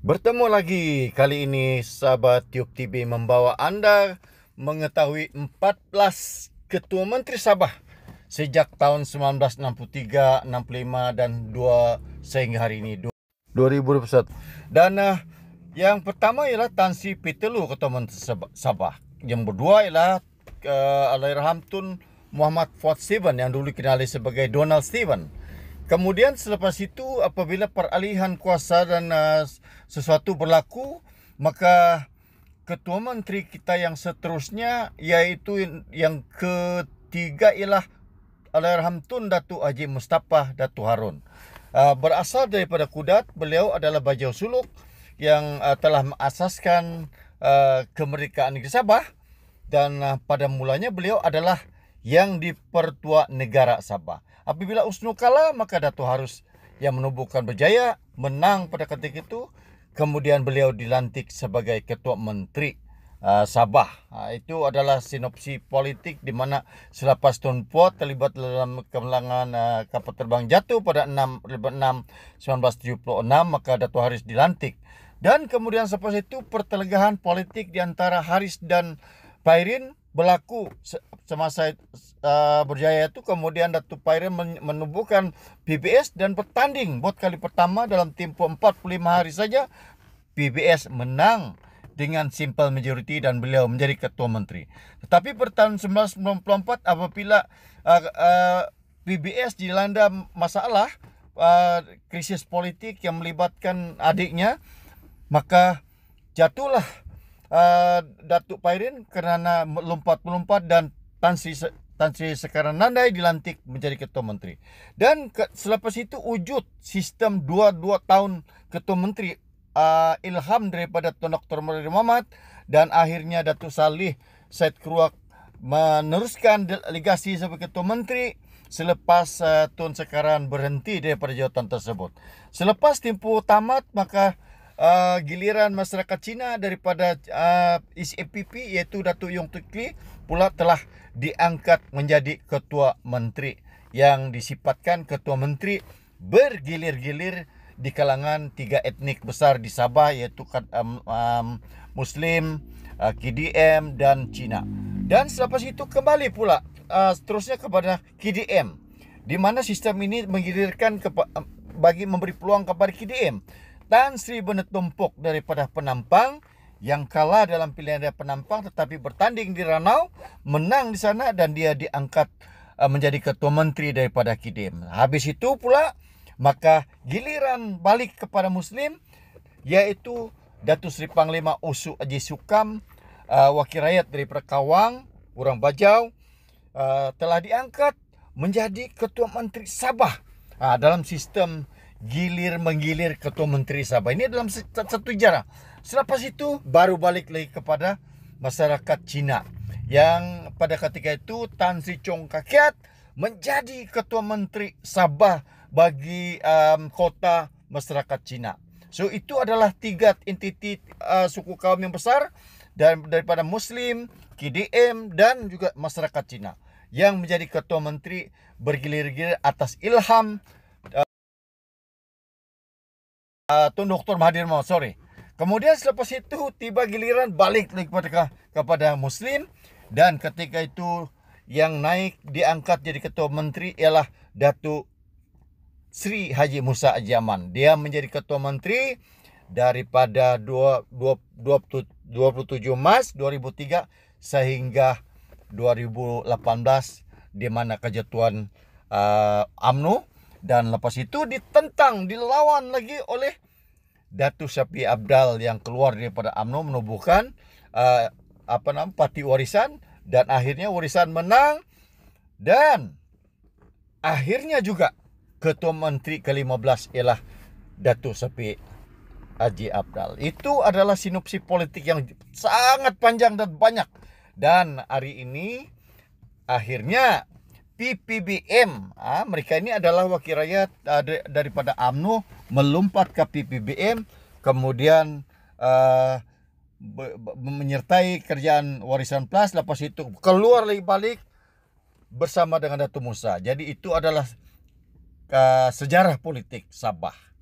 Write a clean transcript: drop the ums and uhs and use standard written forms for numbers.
Bertemu lagi, kali ini sahabat Tiup TV membawa Anda mengetahui 14 Ketua Menteri Sabah sejak tahun 1963, 65 dan 2 sehingga hari ini 2021. Dan yang pertama ialah Tan Sri Pitelu, Ketua Menteri Sabah. Yang kedua ialah Allahyarham Tun Muhammad Fuad Steven yang dulu dikenali sebagai Donald Steven. Kemudian selepas itu apabila peralihan kuasa dan sesuatu berlaku, maka Ketua Menteri kita yang seterusnya iaitu yang ketiga ialah Allahyarham Tun Datuk Haji Mustapha Datuk Harun. Berasal daripada Kudat, beliau adalah Bajau Suluk yang telah mengasaskan kemerdekaan negeri Sabah, dan pada mulanya beliau adalah yang dipertua negara Sabah. Apabila USNO kalah, maka Datuk harus yang menubuhkan berjaya, menang pada ketika itu. Kemudian beliau dilantik sebagai Ketua Menteri Sabah. Itu adalah sinopsi politik di mana selepas Tun Puat terlibat dalam kemenangan kapal terbang jatuh pada 1976, maka Datuk Haris dilantik. Dan kemudian selepas itu pertelegahan politik di antara Haris dan Pairin berlaku semasa berjaya itu. Kemudian Datuk Pairin menubuhkan PBS dan bertanding buat kali pertama dalam tempoh 45 hari saja. PBS menang dengan simple majority dan beliau menjadi Ketua Menteri. Tetapi pada tahun 1994 apabila PBS dilanda masalah krisis politik yang melibatkan adiknya, maka jatuhlah Datuk Pairin kerana melompat-melompat, dan Tan Sri Sekaran Nandai dilantik menjadi Ketua Menteri. Dan selepas itu wujud sistem 2 tahun Ketua Menteri, ilham daripada Tun Dr. Mahathir Mohamad, dan akhirnya Datuk Salih Said Keruak meneruskan legasi sebagai Ketua Menteri selepas Tun Sekaran berhenti daripada jawatan tersebut. Selepas tempoh tamat, maka giliran masyarakat Cina daripada SAPP iaitu Datuk Yong Tee Kee pula telah diangkat menjadi Ketua Menteri, yang disifatkan Ketua Menteri bergilir-gilir di kalangan 3 etnik besar di Sabah, iaitu Muslim, KDM dan Cina. Dan selepas itu kembali pula seterusnya kepada KDM, di mana sistem ini menggilirkan bagi memberi peluang kepada KDM. Tan Sri Benetumpuk daripada Penampang yang kalah dalam pilihan dari Penampang, tetapi bertanding di Ranau, menang di sana, dan dia diangkat menjadi Ketua Menteri daripada KDM. Habis itu pula maka giliran balik kepada Muslim, iaitu Datuk Seri Panglima Usuk Haji Sukam, wakil rakyat daripada Kawang, orang Bajau, telah diangkat menjadi Ketua Menteri Sabah dalam sistem gilir-menggilir Ketua Menteri Sabah. Ini dalam satu sejarah. Selepas itu baru balik lagi kepada masyarakat Cina, yang pada ketika itu Tan Sri Chong Kakiat menjadi Ketua Menteri Sabah bagi kota masyarakat Cina. So itu adalah 3 entiti suku kaum yang besar daripada Muslim, KDM dan juga masyarakat Cina yang menjadi Ketua Menteri bergilir-gilir atas ilham Tun Dr. Mahathir Mohamad. Kemudian selepas itu tiba giliran balik lagi kepada Muslim, dan ketika itu yang naik diangkat jadi Ketua Menteri ialah Datuk Sri Haji Musa Haji Aman. Dia menjadi Ketua Menteri daripada 27 Mac 2003 sehingga 2018, di mana kejatuhan UMNO. Dan lepas itu ditentang, dilawan lagi oleh Datuk Syafiee Apdal yang keluar daripada UMNO, menubuhkan Parti Warisan, dan akhirnya Warisan menang, dan akhirnya juga Ketua Menteri ke-15 ialah Datuk Syafiee Haji Apdal. Itu adalah sinopsi politik yang sangat panjang dan banyak. Dan hari ini akhirnya PPBM, mereka ini adalah wakil rakyat daripada UMNO, melompat ke PPBM, kemudian menyertai kerjaan Warisan Plus. Lepas itu keluar lagi balik bersama dengan Datuk Musa. Jadi itu adalah sejarah politik Sabah.